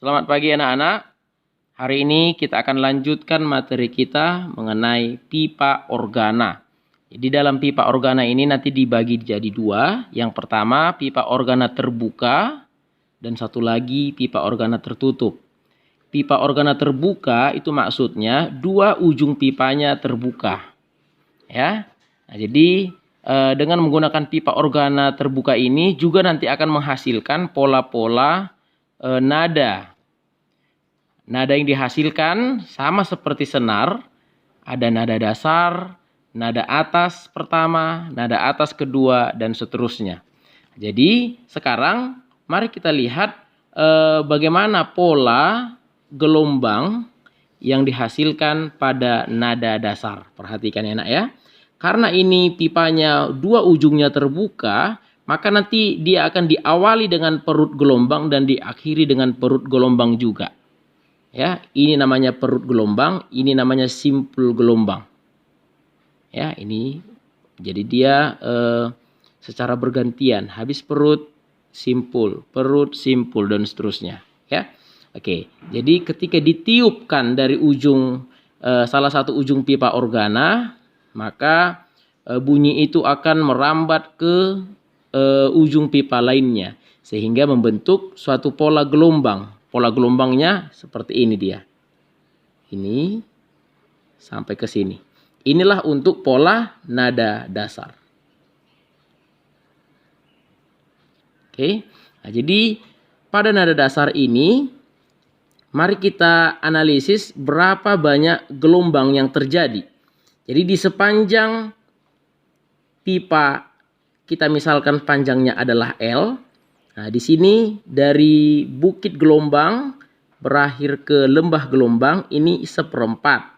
Selamat pagi anak-anak. Hari ini kita akan lanjutkan materi kita mengenai pipa organa. Jadi dalam pipa organa ini nanti dibagi jadi dua. Yang pertama pipa organa terbuka dan satu lagi pipa organa tertutup. Pipa organa terbuka itu maksudnya dua ujung pipanya terbuka. Ya. Nah, jadi dengan menggunakan pipa organa terbuka ini juga nanti akan menghasilkan pola-pola nada. Nada yang dihasilkan sama seperti senar, ada nada dasar, nada atas pertama, nada atas kedua, dan seterusnya. Jadi sekarang mari kita lihat bagaimana pola gelombang yang dihasilkan pada nada dasar. Perhatikan ya nak ya. Karena ini pipanya dua ujungnya terbuka, maka nanti dia akan diawali dengan perut gelombang dan diakhiri dengan perut gelombang juga. Ya, ini namanya perut gelombang, ini namanya simpul gelombang. Ya, ini jadi dia secara bergantian, habis perut simpul dan seterusnya. Ya, oke. Jadi ketika ditiupkan dari ujung salah satu ujung pipa organa, maka bunyi itu akan merambat ke ujung pipa lainnya sehingga membentuk suatu pola gelombang. Pola gelombangnya seperti ini dia. Ini sampai ke sini. Inilah untuk pola nada dasar. Oke. Nah, jadi pada nada dasar ini mari kita analisis berapa banyak gelombang yang terjadi. Jadi di sepanjang pipa kita misalkan panjangnya adalah L. Nah, di sini dari bukit gelombang berakhir ke lembah gelombang ini seperempat.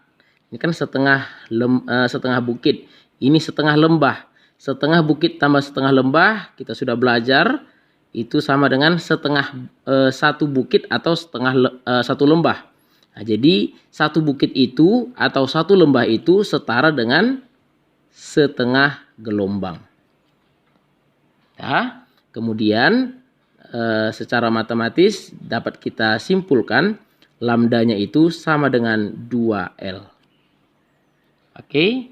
Ini kan setengah bukit. Ini setengah lembah. Setengah bukit tambah setengah lembah kita sudah belajar itu sama dengan setengah satu bukit atau satu lembah. Nah, jadi satu bukit itu atau satu lembah itu setara dengan setengah gelombang. Ya, kemudian secara matematis dapat kita simpulkan lambdanya itu sama dengan 2L. Oke.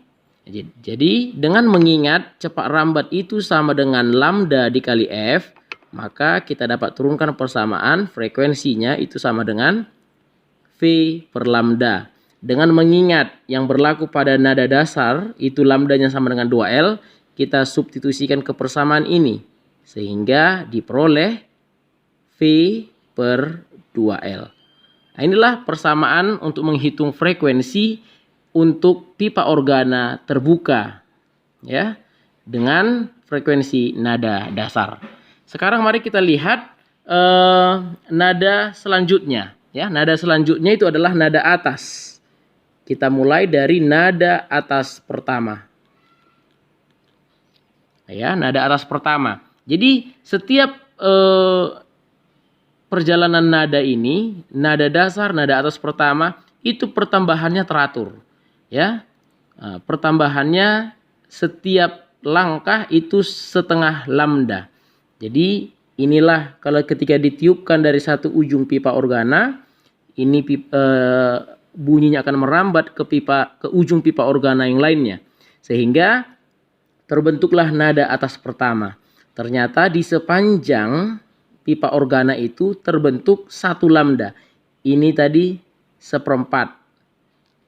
Jadi dengan mengingat cepat rambat itu sama dengan lambda dikali F, maka kita dapat turunkan persamaan frekuensinya itu sama dengan V per lambda. Dengan mengingat yang berlaku pada nada dasar itu lambdanya sama dengan 2L, kita substitusikan ke persamaan ini sehingga diperoleh V per 2L. Nah, inilah persamaan untuk menghitung frekuensi untuk pipa organa terbuka ya dengan frekuensi nada dasar. Sekarang mari kita lihat nada selanjutnya ya. Nada selanjutnya itu adalah nada atas. Kita mulai dari nada atas pertama. Ya, nada atas pertama. Jadi setiap perjalanan nada ini, nada dasar, nada atas pertama, itu pertambahannya teratur. Ya, pertambahannya setiap langkah itu setengah lambda. Jadi inilah kalau ketika ditiupkan dari satu ujung pipa organa, ini bunyinya akan merambat ke ujung pipa organa yang lainnya. Sehingga terbentuklah nada atas pertama. Ternyata di sepanjang pipa organa itu terbentuk satu lambda. Ini tadi seperempat.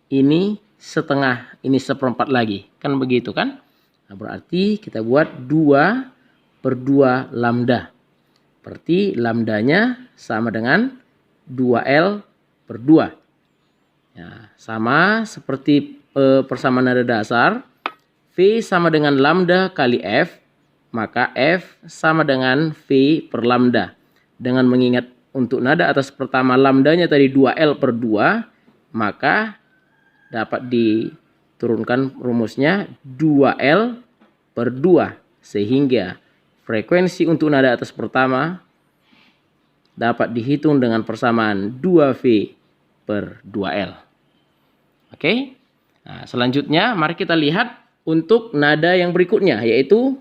Ini setengah. Ini seperempat lagi. Kan begitu kan? Nah, berarti kita buat 2 per 2 lambda. Berarti lambdanya sama dengan 2L per 2. Ya, sama seperti persamaan nada dasar. V sama dengan lambda kali F. Maka F sama dengan V per lambda. Dengan mengingat untuk nada atas pertama lambdanya tadi 2L per 2, maka dapat diturunkan rumusnya 2L per 2. Sehingga frekuensi untuk nada atas pertama dapat dihitung dengan persamaan 2V per 2L. Oke. Nah, selanjutnya mari kita lihat untuk nada yang berikutnya, yaitu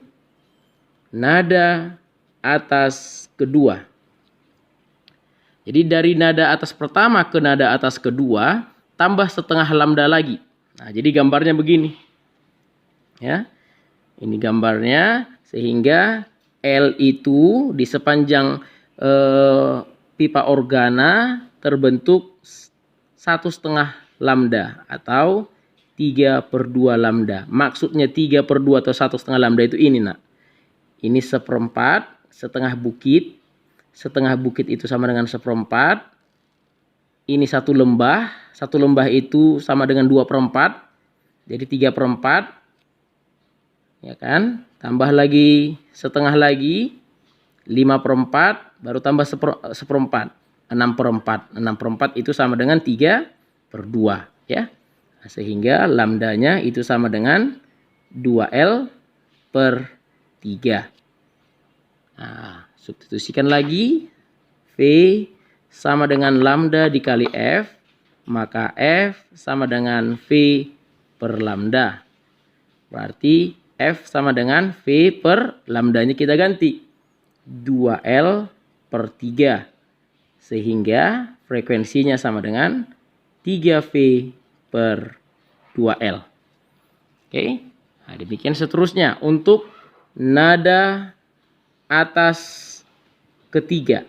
nada atas kedua. Jadi dari nada atas pertama ke nada atas kedua tambah setengah lambda lagi. Nah, jadi gambarnya begini. Ya. Ini gambarnya, sehingga L itu di sepanjang pipa organa terbentuk 1,5 lambda atau 3/2 lambda. Maksudnya 3/2 atau 1,5 lambda itu ini, nak. Ini seperempat, setengah bukit. Setengah bukit itu sama dengan seperempat. Ini satu lembah. Satu lembah itu sama dengan 2/4. Jadi 3/4. Ya kan? Tambah lagi setengah lagi. 5/4. Baru tambah seperempat. 6/4. 6/4 itu sama dengan 3/2. Ya. Nah, sehingga lambdanya itu sama dengan 2L/3. Nah, substitusikan lagi. V sama dengan lambda dikali F. Maka F sama dengan V per lambda. Berarti F sama dengan V per lambdanya kita ganti. 2L/3. Sehingga frekuensinya sama dengan 3V per 2L. Oke. Nah, demikian seterusnya untuk nada atas ketiga.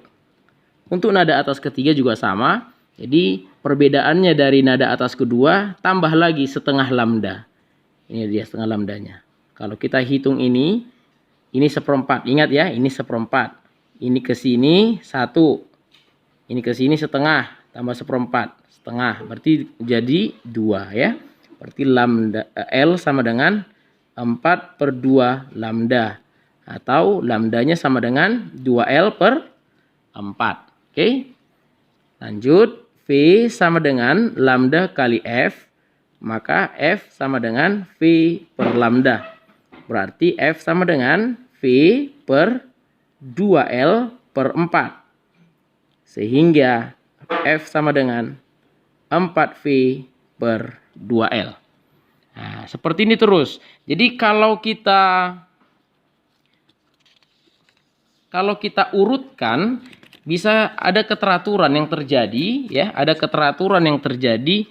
Untuk nada atas ketiga juga sama. Jadi perbedaannya dari nada atas kedua tambah lagi setengah lambda. Ini dia setengah lambdanya. Kalau kita hitung ini seperempat. Ingat ya, ini seperempat. Ini ke sini 1. Ini ke sini setengah. Tambah seperempat. Setengah. Berarti jadi 2 ya. Berarti lambda L sama dengan 4/2 lambda. Atau lambdanya sama dengan 2L/4. Oke. Lanjut. V sama dengan lambda kali F. Maka F sama dengan V per lambda. Berarti F sama dengan V per 2L/4. Sehingga F sama dengan 4V per 2L. Nah, seperti ini terus. Jadi kalau kita urutkan, bisa ada keteraturan yang terjadi, ya, ada keteraturan yang terjadi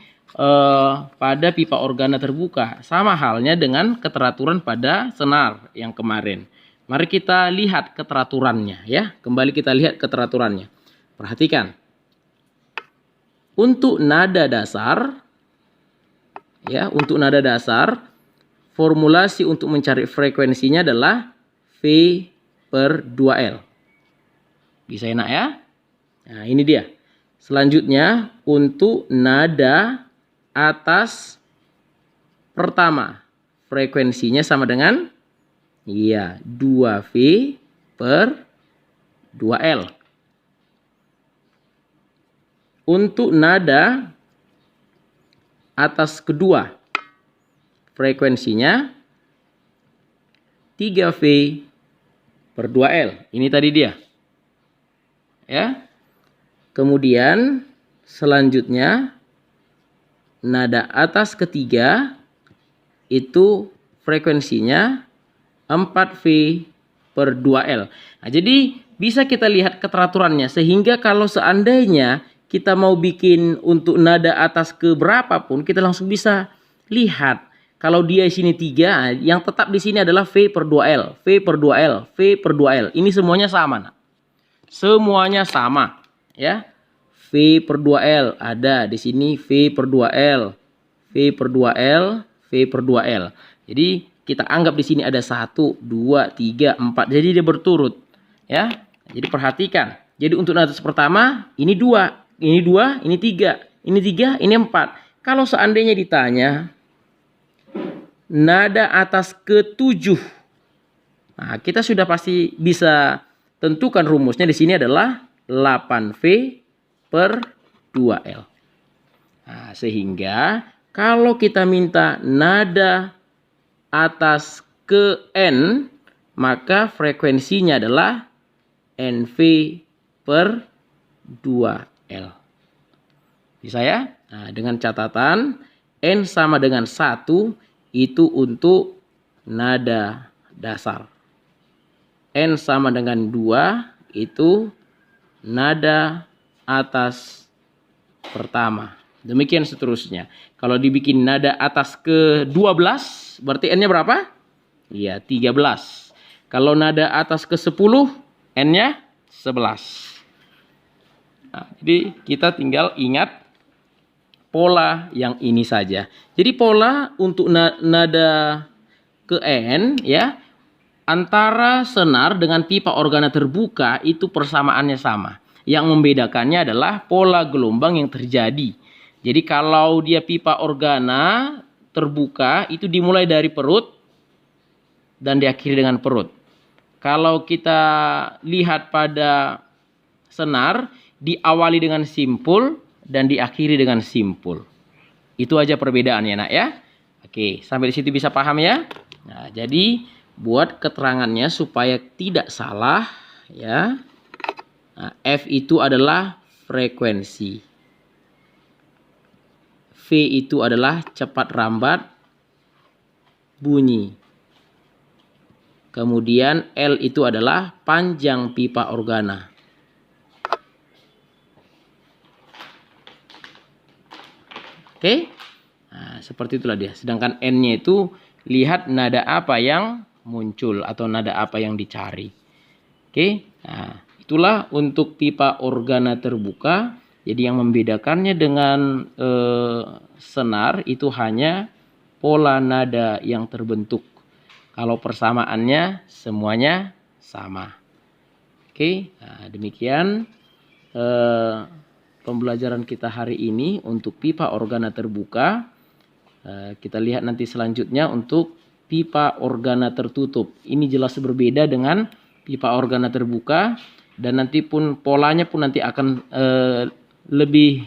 pada pipa organa terbuka. Sama halnya dengan keteraturan pada senar yang kemarin. Mari kita lihat keteraturannya, ya. Kembali kita lihat keteraturannya. Perhatikan. Untuk nada dasar, ya, untuk nada dasar, formulasi untuk mencari frekuensinya adalah V per 2L. Bisa enak ya? Nah, ini dia. Selanjutnya untuk nada atas pertama, frekuensinya sama dengan 2V per 2L. Untuk nada atas kedua, frekuensinya 3V per 2L. Ini tadi dia. Ya. Kemudian selanjutnya nada atas ketiga itu frekuensinya 4V per 2L. Nah, jadi bisa kita lihat keteraturannya, sehingga kalau seandainya kita mau bikin untuk nada atas ke berapapun, kita langsung bisa lihat. Kalau dia di sini 3, yang tetap di sini adalah V per 2L, V per 2L, V per 2L. Ini semuanya sama, nah. Semuanya sama, ya. V per 2L ada di sini, V per 2L, V per 2L, V per 2L. Jadi kita anggap di sini ada 1, 2, 3, 4. Jadi dia berturut, ya. Jadi perhatikan. Jadi untuk nada pertama ini 2, ini 2, ini 3, ini 3, ini 4. Kalau seandainya ditanya nada atas ke-7, nah, kita sudah pasti bisa tentukan rumusnya. Di sini adalah 8V per 2L. Nah, sehingga kalau kita minta nada atas ke N, maka frekuensinya adalah NV per 2L. Bisa ya? Nah, dengan catatan N sama dengan 1 itu untuk nada dasar. N sama dengan 2 itu nada atas pertama. Demikian seterusnya. Kalau dibikin nada atas ke-12, berarti N-nya berapa? Iya, 13. Kalau nada atas ke-10, N-nya 11. Nah, jadi kita tinggal ingat pola yang ini saja. Jadi pola untuk nada ke N ya, antara senar dengan pipa organa terbuka itu persamaannya sama. Yang membedakannya adalah pola gelombang yang terjadi. Jadi kalau dia pipa organa terbuka itu dimulai dari perut dan diakhiri dengan perut. Kalau kita lihat pada senar, diawali dengan simpul dan diakhiri dengan simpul. Itu aja perbedaannya nak ya. Oke, sampai di situ bisa paham ya? Nah, jadi buat keterangannya supaya tidak salah ya. Nah, F itu adalah frekuensi. V itu adalah cepat rambat bunyi. Kemudian L itu adalah panjang pipa organa. Oke? Nah, seperti itulah dia. Sedangkan N-nya itu lihat nada apa yang muncul atau nada apa yang dicari. Oke? Nah, itulah untuk pipa organa terbuka. Jadi yang membedakannya dengan senar itu hanya pola nada yang terbentuk. Kalau persamaannya semuanya sama. Oke, nah, demikian pembelajaran kita hari ini untuk pipa organa terbuka. Kita lihat nanti selanjutnya untuk pipa organa tertutup. Ini jelas berbeda dengan pipa organa terbuka dan nanti pun polanya pun nanti akan lebih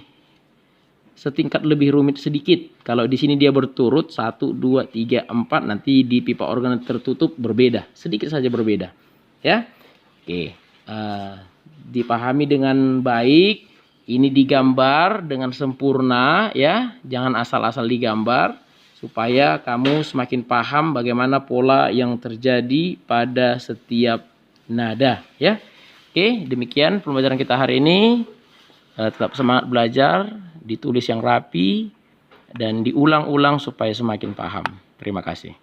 setingkat lebih rumit sedikit. Kalau di sini dia berturut 1, 2, 3, 4, nanti di pipa organa tertutup berbeda, sedikit saja berbeda. Ya, oke, dipahami dengan baik. Ini digambar dengan sempurna ya, jangan asal-asal digambar supaya kamu semakin paham bagaimana pola yang terjadi pada setiap nada ya. Oke, demikian pembelajaran kita hari ini. Tetap semangat belajar, ditulis yang rapi dan diulang-ulang supaya semakin paham. Terima kasih.